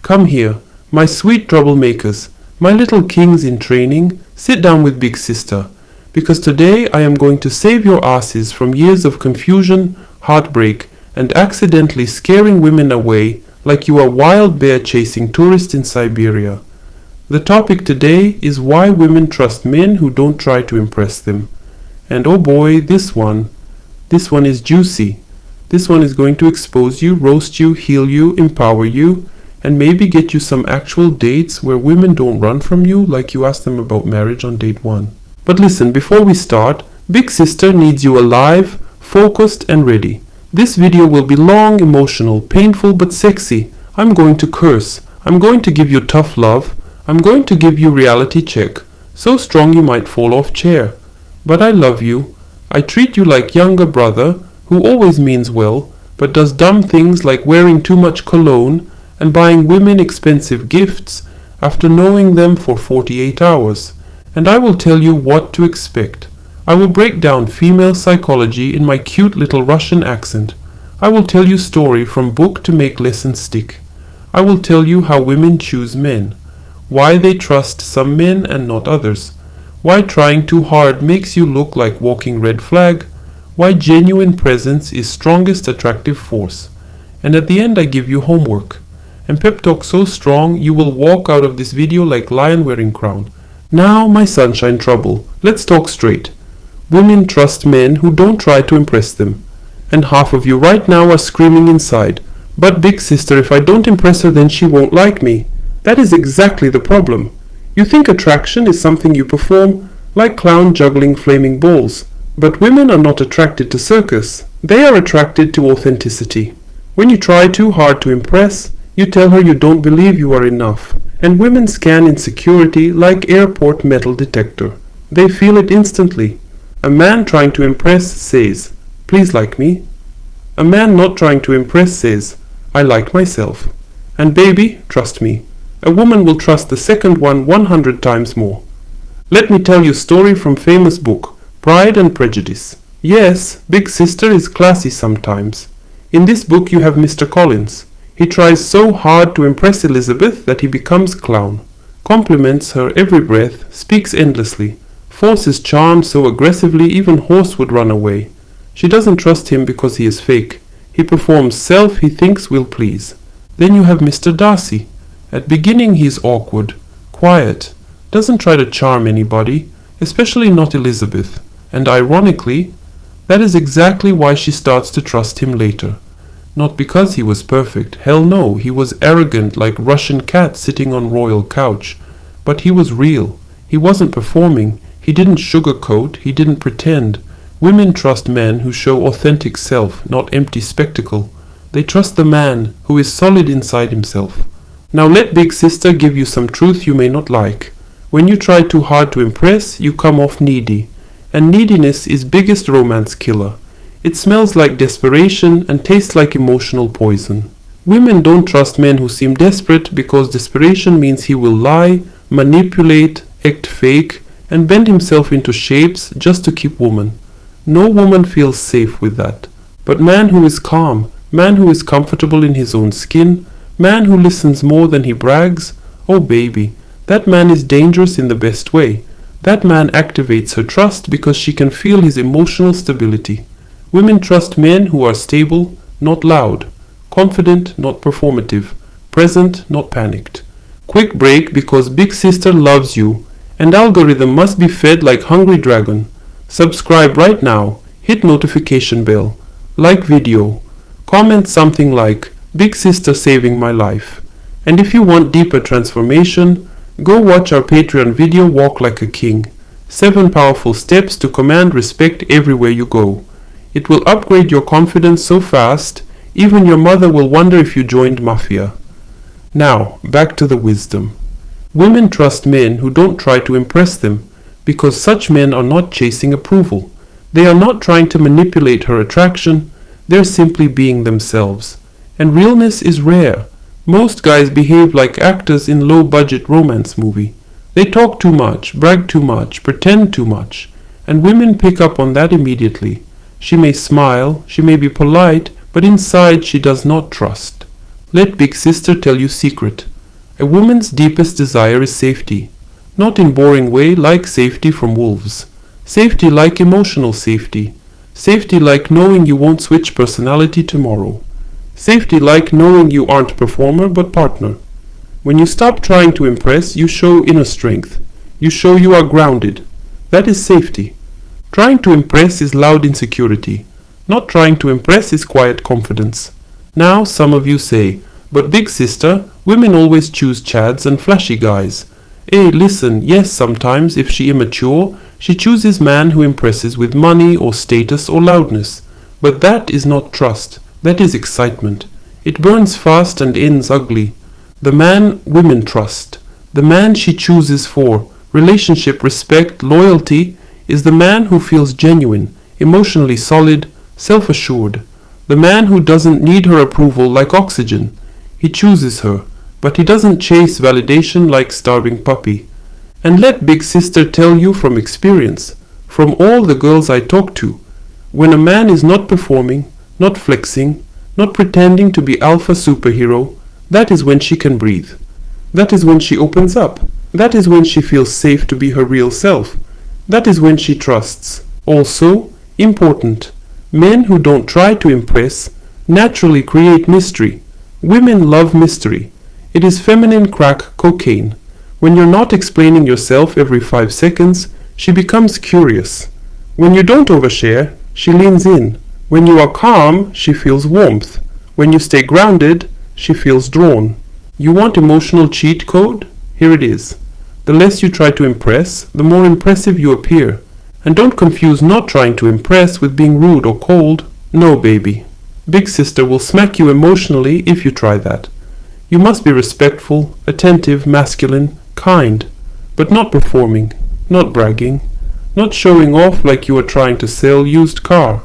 Come here, my sweet troublemakers, my little kings in training, sit down with Big Sister, because today I am going to save your asses from years of confusion, heartbreak, and accidentally scaring women away like you are wild bear chasing tourists in Siberia. The topic today is why women trust men who don't try to impress them. And oh boy, this one is juicy. This one is going to expose you, roast you, heal you, empower you, and maybe get you some actual dates where women don't run from you like you ask them about marriage on date 1. But listen, before we start, Big Sister needs you alive, focused and ready. This video will be long, emotional, painful but sexy. I'm going to curse. I'm going to give you tough love. I'm going to give you reality check. So strong you might fall off chair. But I love you. I treat you like younger brother who always means well, but does dumb things like wearing too much cologne and buying women expensive gifts after knowing them for 48 hours. And I will tell you what to expect. I will break down female psychology in my cute little Russian accent. I will tell you story from book to make lessons stick. I will tell you how women choose men, why they trust some men and not others, why trying too hard makes you look like walking red flag, why genuine presence is strongest attractive force. And at the end I give you homework. And pep talk so strong you will walk out of this video like lion wearing crown. Now my sunshine trouble, let's talk straight. Women trust men who don't try to impress them. And half of you right now are screaming inside, but Big Sister, if I don't impress her then she won't like me. That is exactly the problem. You think attraction is something you perform, like clown juggling flaming balls. But women are not attracted to circus. They are attracted to authenticity. When you try too hard to impress, you tell her you don't believe you are enough. And women scan insecurity like airport metal detector. They feel it instantly. A man trying to impress says, "Please like me." A man not trying to impress says, "I like myself." And baby, trust me, a woman will trust the second one 100 times more. Let me tell you a story from famous book, Pride and Prejudice. Yes, Big Sister is classy sometimes. In this book you have Mr. Collins. He tries so hard to impress Elizabeth that he becomes clown, compliments her every breath, speaks endlessly, forces charm so aggressively even horse would run away. She doesn't trust him because he is fake. He performs self he thinks will please. Then you have Mr. Darcy. At beginning he is awkward, quiet, doesn't try to charm anybody, especially not Elizabeth. And ironically, that is exactly why she starts to trust him later. Not because he was perfect, hell no, he was arrogant like Russian cat sitting on royal couch. But he was real. He wasn't performing. He didn't sugarcoat, he didn't pretend. Women trust men who show authentic self, not empty spectacle. They trust the man who is solid inside himself. Now let Big Sister give you some truth you may not like. When you try too hard to impress, you come off needy. And neediness is biggest romance killer. It smells like desperation and tastes like emotional poison. Women don't trust men who seem desperate because desperation means he will lie, manipulate, act fake, and bend himself into shapes just to keep woman. No woman feels safe with that. But man who is calm, man who is comfortable in his own skin, man who listens more than he brags, oh baby, that man is dangerous in the best way. That man activates her trust because she can feel his emotional stability. Women trust men who are stable, not loud, confident, not performative, present, not panicked. Quick break because Big Sister loves you, and algorithm must be fed like hungry dragon. Subscribe right now, hit notification bell, like video, comment something like Big Sister saving my life. And if you want deeper transformation, go watch our Patreon video Walk Like a King. 7 powerful steps to command respect everywhere you go. It will upgrade your confidence so fast, even your mother will wonder if you joined Mafia. Now, back to the wisdom. Women trust men who don't try to impress them, because such men are not chasing approval. They are not trying to manipulate her attraction, they're simply being themselves. And realness is rare. Most guys behave like actors in low-budget romance movie. They talk too much, brag too much, pretend too much, and women pick up on that immediately. She may smile, she may be polite, but inside she does not trust. Let Big Sister tell you secret. A woman's deepest desire is safety, not in boring way like safety from wolves. Safety like emotional safety. Safety like knowing you won't switch personality tomorrow. Safety like knowing you aren't performer but partner. When you stop trying to impress, you show inner strength. You show you are grounded. That is safety. Trying to impress is loud insecurity. Not trying to impress is quiet confidence. Now some of you say, but big sister, women always choose chads and flashy guys. Hey, listen, yes, sometimes if she immature, she chooses man who impresses with money or status or loudness. But that is not trust. That is excitement. It burns fast and ends ugly. The man women trust, the man she chooses for relationship, respect, loyalty, is the man who feels genuine, emotionally solid, self-assured. The man who doesn't need her approval like oxygen. He chooses her, but he doesn't chase validation like starving puppy. And let big sister tell you from experience, from all the girls I talk to, when a man is not performing, not flexing, not pretending to be alpha superhero, that is when she can breathe. That is when she opens up. That is when she feels safe to be her real self. That is when she trusts. Also, important, men who don't try to impress naturally create mystery. Women love mystery. It is feminine crack cocaine. When you're not explaining yourself every 5 seconds, she becomes curious. When you don't overshare, she leans in. When you are calm, she feels warmth. When you stay grounded, she feels drawn. You want emotional cheat code? Here it is. The less you try to impress, the more impressive you appear. And don't confuse not trying to impress with being rude or cold. No, baby. Big sister will smack you emotionally if you try that. You must be respectful, attentive, masculine, kind, but not performing, not bragging, not showing off like you are trying to sell used car.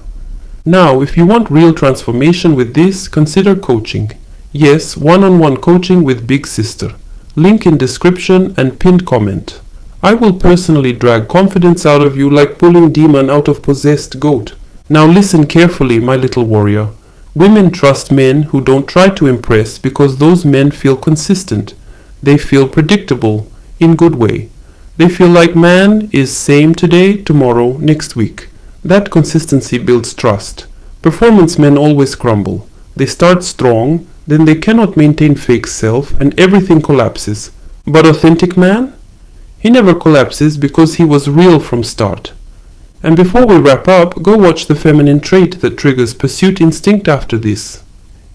Now, if you want real transformation with this, consider coaching. Yes, one-on-one coaching with Big Sister. Link in description and pinned comment. I will personally drag confidence out of you like pulling demon out of possessed goat. Now listen carefully, my little warrior. Women trust men who don't try to impress because those men feel consistent. They feel predictable, in good way. They feel like man is same today, tomorrow, next week. That consistency builds trust. Performance men always crumble. They start strong, then they cannot maintain fake self and everything collapses. But authentic man? He never collapses because he was real from start. And before we wrap up, go watch the feminine trait that triggers pursuit instinct after this.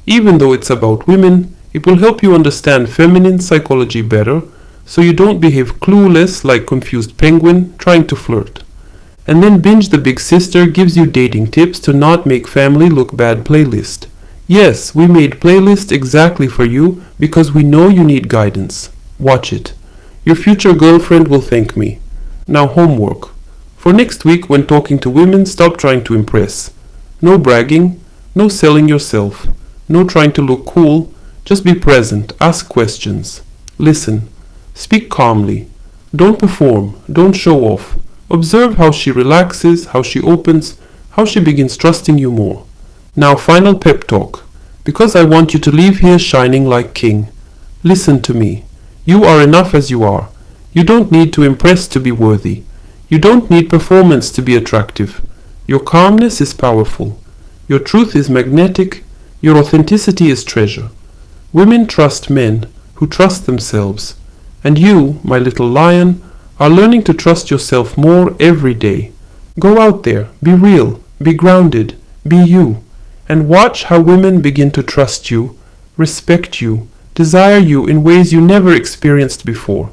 Even though it's about women, it will help you understand feminine psychology better, so you don't behave clueless like confused penguin trying to flirt. And then binge the Big Sister gives you dating tips to not make family look bad playlist. Yes, we made playlist exactly for you because we know you need guidance. Watch it. Your future girlfriend will thank me. Now homework. For next week when talking to women, stop trying to impress. No bragging, no selling yourself, no trying to look cool, just be present, ask questions. Listen, speak calmly. Don't perform, don't show off. Observe how she relaxes, how she opens, how she begins trusting you more. Now final pep talk, because I want you to leave here shining like king. Listen to me. You are enough as you are. You don't need to impress to be worthy. You don't need performance to be attractive. Your calmness is powerful. Your truth is magnetic. Your authenticity is treasure. Women trust men who trust themselves. And you, my little lion, are learning to trust yourself more every day. Go out there, be real, be grounded, be you, and watch how women begin to trust you, respect you, desire you in ways you never experienced before.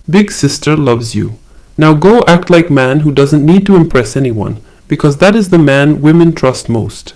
Big Sister loves you. Now go act like man who doesn't need to impress anyone, because that is the man women trust most.